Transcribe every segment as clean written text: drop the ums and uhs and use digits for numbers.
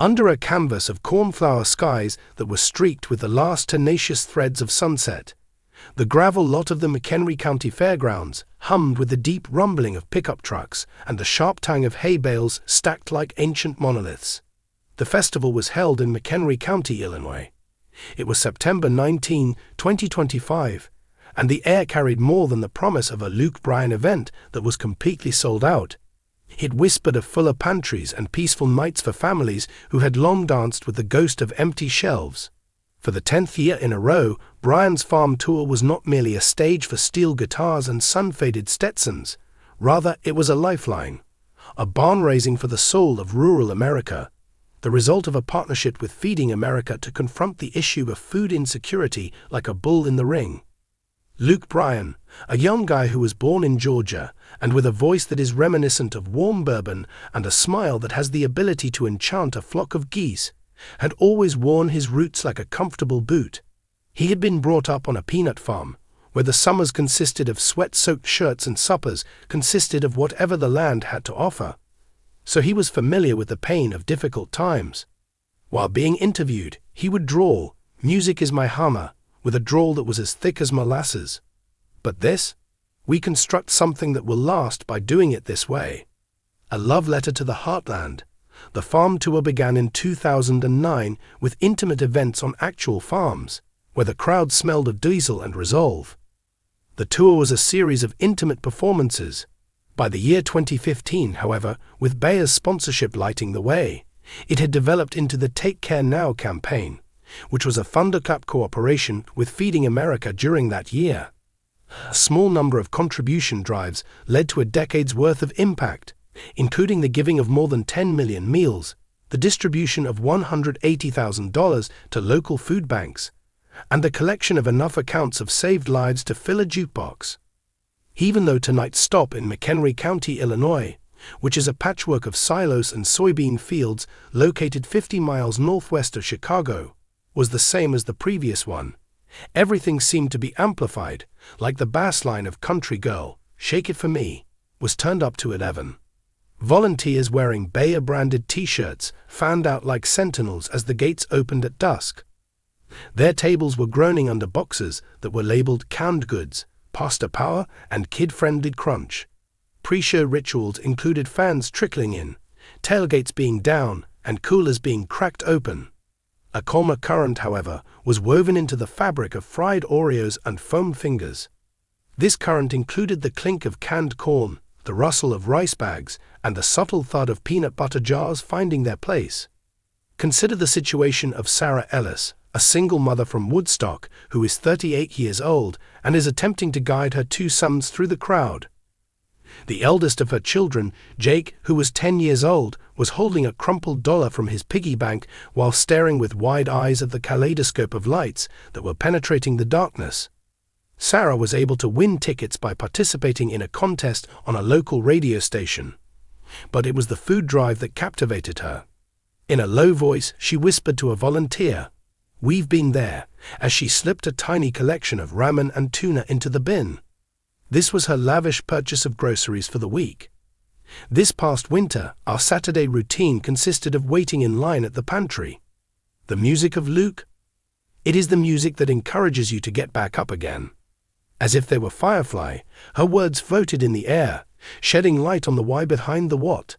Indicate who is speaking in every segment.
Speaker 1: under a canvas of cornflower skies that were streaked with the last tenacious threads of sunset. The gravel lot of the McHenry County Fairgrounds hummed with the deep rumbling of pickup trucks and the sharp tang of hay bales stacked like ancient monoliths. The festival was held in McHenry County, Illinois. It was September 19, 2025, and the air carried more than the promise of a Luke Bryan event that was completely sold out. It whispered of fuller pantries and peaceful nights for families who had long danced with the ghost of empty shelves. For the 10th year in a row, Bryan's farm tour was not merely a stage for steel guitars and sun-faded Stetsons. Rather, it was a lifeline, a barn-raising for the soul of rural America, the result of a partnership with Feeding America to confront the issue of food insecurity like a bull in the ring. Luke Bryan, a young guy who was born in Georgia and with a voice that is reminiscent of warm bourbon and a smile that has the ability to enchant a flock of geese, had always worn his roots like a comfortable boot. He had been brought up on a peanut farm, where the summers consisted of sweat-soaked shirts and suppers consisted of whatever the land had to offer. So he was familiar with the pain of difficult times. While being interviewed, he would drawl, "Music is my hammer," with a drawl that was as thick as molasses. But this? We construct something that will last by doing it this way. A love letter to the heartland. The farm tour began in 2009 with intimate events on actual farms, where the crowd smelled of diesel and resolve. The tour was a series of intimate performances. By the year 2015, however, with Bayer's sponsorship lighting the way, it had developed into the Take Care Now campaign, which was a thunderclap cooperation with Feeding America during that year. A small number of contribution drives led to a decade's worth of impact, including the giving of more than 10 million meals, the distribution of $180,000 to local food banks, and the collection of enough accounts of saved lives to fill a jukebox. Even though tonight's stop in McHenry County, Illinois, which is a patchwork of silos and soybean fields located 50 miles northwest of Chicago, was the same as the previous one, everything seemed to be amplified, like the bass line of Country Girl, "Shake It For Me," was turned up to 11. Volunteers wearing Bayer-branded T-shirts fanned out like sentinels as the gates opened at dusk. Their tables were groaning under boxes that were labeled canned goods, pasta power, and kid-friendly crunch. Pre-show rituals included fans trickling in, tailgates being down, and coolers being cracked open. A calmer current, however, was woven into the fabric of fried Oreos and foam fingers. This current included the clink of canned corn, the rustle of rice bags, and the subtle thud of peanut butter jars finding their place. Consider the situation of Sarah Ellis, a single mother from Woodstock who is 38 years old and is attempting to guide her two sons through the crowd. The eldest of her children, Jake, who was 10 years old, was holding a crumpled dollar from his piggy bank while staring with wide eyes at the kaleidoscope of lights that were penetrating the darkness. Sarah was able to win tickets by participating in a contest on a local radio station. But it was the food drive that captivated her. In a low voice, she whispered to a volunteer, "We've been there," as she slipped a tiny collection of ramen and tuna into the bin. This was her lavish purchase of groceries for the week. This past winter, our Saturday routine consisted of waiting in line at the pantry. The music of Luke? It is the music that encourages you to get back up again. As if they were Firefly, her words floated in the air, shedding light on the why behind the what.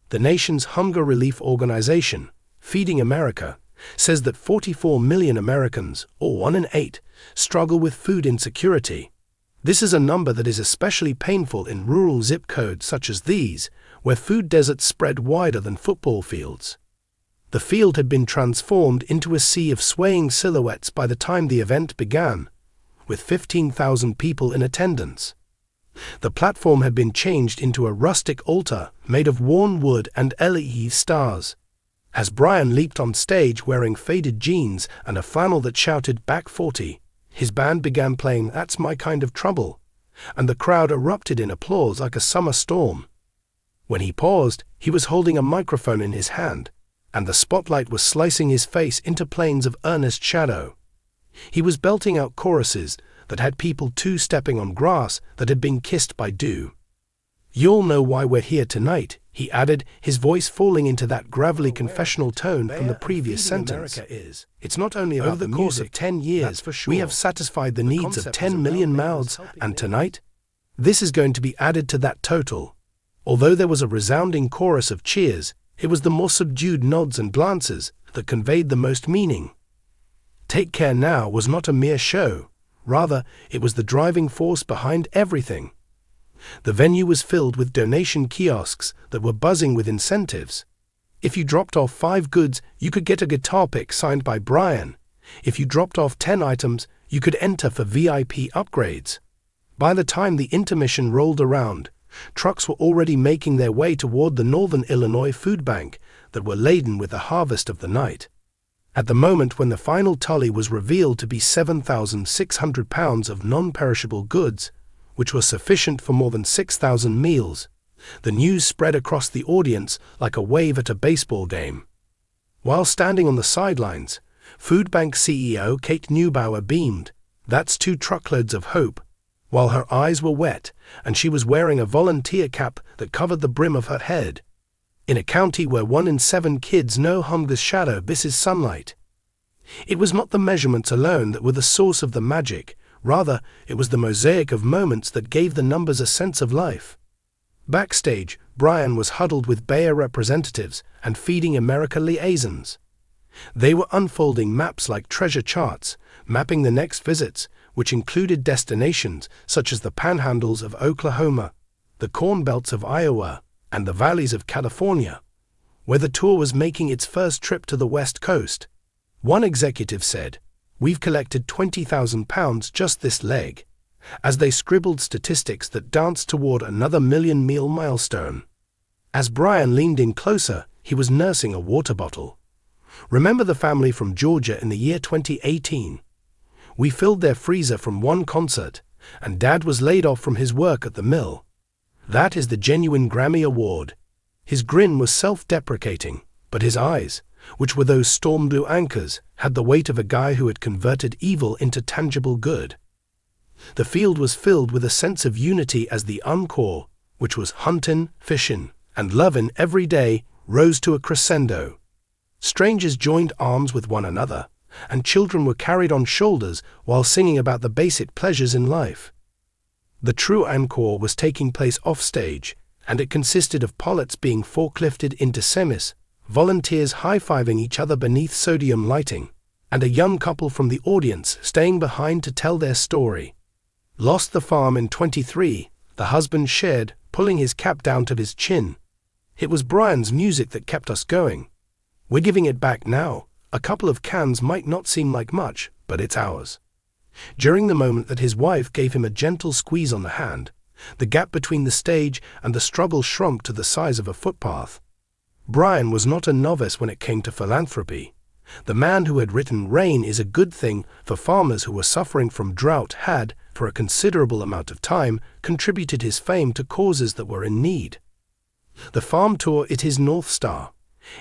Speaker 1: The nation's hunger relief organization, Feeding America, says that 44 million Americans, or 1 in 8, struggle with food insecurity. This is a number that is especially painful in rural zip codes such as these, where food deserts spread wider than football fields. The field had been transformed into a sea of swaying silhouettes by the time the event began, with 15,000 people in attendance. The platform had been changed into a rustic altar made of worn wood and LED stars. As Bryan leaped on stage wearing faded jeans and a flannel that shouted "Back 40," his band began playing "That's My Kind of Trouble," and the crowd erupted in applause like a summer storm. When he paused, he was holding a microphone in his hand, and the spotlight was slicing his face into planes of earnest shadow. He was belting out choruses that had people two-stepping on grass that had been kissed by dew. "You'll know why we're here tonight," he added, his voice falling into that gravelly confessional tone from the previous sentence. "It's not only about the course of 10 years, we have satisfied the needs of 10 million mouths, and tonight, this is going to be added to that total." Although there was a resounding chorus of cheers, it was the more subdued nods and glances that conveyed the most meaning. Take Care Now was not a mere show. Rather, it was the driving force behind everything. The venue was filled with donation kiosks that were buzzing with incentives. If you dropped off 5 goods, you could get a guitar pick signed by Bryan. If you dropped off 10 items, you could enter for VIP upgrades. By the time the intermission rolled around, trucks were already making their way toward the Northern Illinois Food Bank that were laden with the harvest of the night. At the moment when the final tally was revealed to be 7,600 pounds of non-perishable goods, which was sufficient for more than 6,000 meals, the news spread across the audience like a wave at a baseball game. While standing on the sidelines, Food Bank CEO Kate Neubauer beamed, "That's 2 truckloads of hope," while her eyes were wet and she was wearing a volunteer cap that covered the brim of her head. In a county where 1 in 7 kids know hunger's shadow misses sunlight. It was not the measurements alone that were the source of the magic, rather it was the mosaic of moments that gave the numbers a sense of life. Backstage, Bryan was huddled with Bayer representatives and Feeding America liaisons. They were unfolding maps like treasure charts, mapping the next visits, which included destinations such as the panhandles of Oklahoma, the corn belts of Iowa, and the valleys of California, where the tour was making its first trip to the West Coast. One executive said, "We've collected £20,000 just this leg," as they scribbled statistics that danced toward another million-meal milestone. As Bryan leaned in closer, he was nursing a water bottle. "Remember the family from Georgia in the year 2018? We filled their freezer from one concert, and Dad was laid off from his work at the mill. That is the genuine Grammy Award." His grin was self-deprecating, but his eyes, which were those storm blue anchors, had the weight of a guy who had converted evil into tangible good. The field was filled with a sense of unity as the encore, which was huntin', fishin', and lovin' every day, rose to a crescendo. Strangers joined arms with one another, and children were carried on shoulders while singing about the basic pleasures in life. The true encore was taking place offstage, and it consisted of pollets being forklifted into semis, volunteers high-fiving each other beneath sodium lighting, and a young couple from the audience staying behind to tell their story. Lost the farm in 23, the husband shared, pulling his cap down to his chin. "It was Bryan's music that kept us going. We're giving it back now. A couple of cans might not seem like much, but it's ours." During the moment that his wife gave him a gentle squeeze on the hand, the gap between the stage and the struggle shrunk to the size of a footpath. Bryan was not a novice when it came to philanthropy. The man who had written "Rain is a Good Thing" for farmers who were suffering from drought had, for a considerable amount of time, contributed his fame to causes that were in need. The farm tour is his North Star.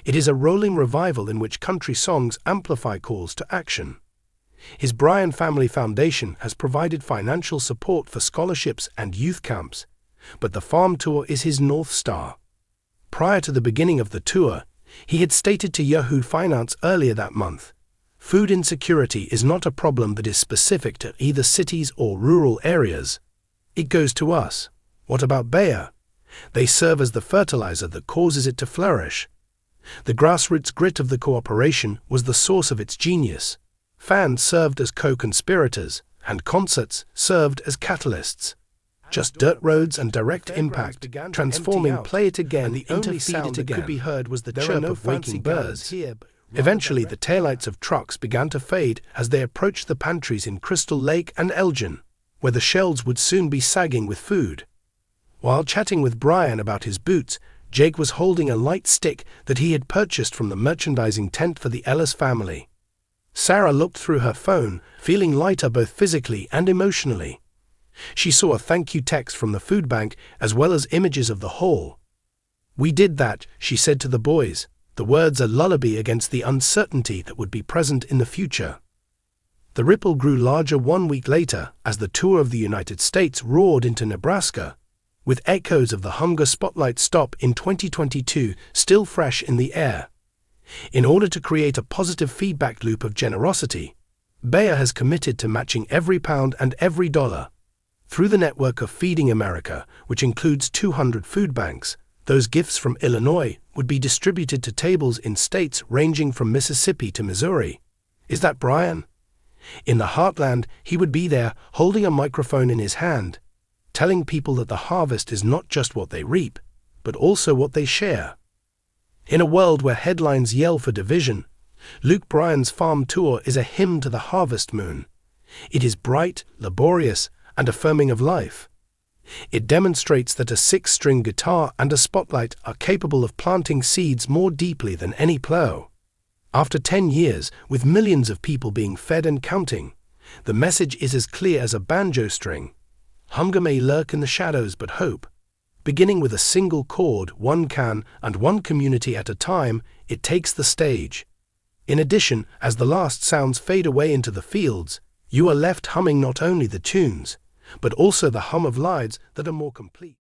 Speaker 1: It is a rolling revival in which country songs amplify calls to action. His Bryan Family Foundation has provided financial support for scholarships and youth camps, but the farm tour is his North Star. Prior to the beginning of the tour, he had stated to Yahoo Finance earlier that month, "Food insecurity is not a problem that is specific to either cities or rural areas. It goes to us. What about Bayer? They serve as the fertilizer that causes it to flourish." The grassroots grit of the cooperation was the source of its genius. Fans served as co-conspirators, and concerts served as catalysts. Just dirt roads and direct impact, transforming Play It Again into Feed It Again. Could be heard was the chirp of waking birds. Eventually, the taillights of trucks began to fade as they approached the pantries in Crystal Lake and Elgin, where the shelves would soon be sagging with food. While chatting with Bryan about his boots, Jake was holding a light stick that he had purchased from the merchandising tent for the Ellis family. Sarah looked through her phone, feeling lighter both physically and emotionally. She saw a thank you text from the food bank as well as images of the haul. "We did that," she said to the boys, the words a lullaby against the uncertainty that would be present in the future. The ripple grew larger 1 week later as the tour of the United States roared into Nebraska. with echoes of the Hunger Spotlight stop in 2022 still fresh in the air. In order to create a positive feedback loop of generosity, Bayer has committed to matching every pound and every dollar. Through the network of Feeding America, which includes 200 food banks, those gifts from Illinois would be distributed to tables in states ranging from Mississippi to Missouri. Is that Bryan? In the heartland, he would be there, holding a microphone in his hand, telling people that the harvest is not just what they reap, but also what they share. In a world where headlines yell for division, Luke Bryan's farm tour is a hymn to the harvest moon. It is bright, laborious, and affirming of life. It demonstrates that a 6-string guitar and a spotlight are capable of planting seeds more deeply than any plow. After 10 years, with millions of people being fed and counting, the message is as clear as a banjo string. Hunger may lurk in the shadows, but hope, beginning with a single chord, one can, and one community at a time, it takes the stage. In addition, as the last sounds fade away into the fields, you are left humming not only the tunes, but also the hum of lives that are more complete.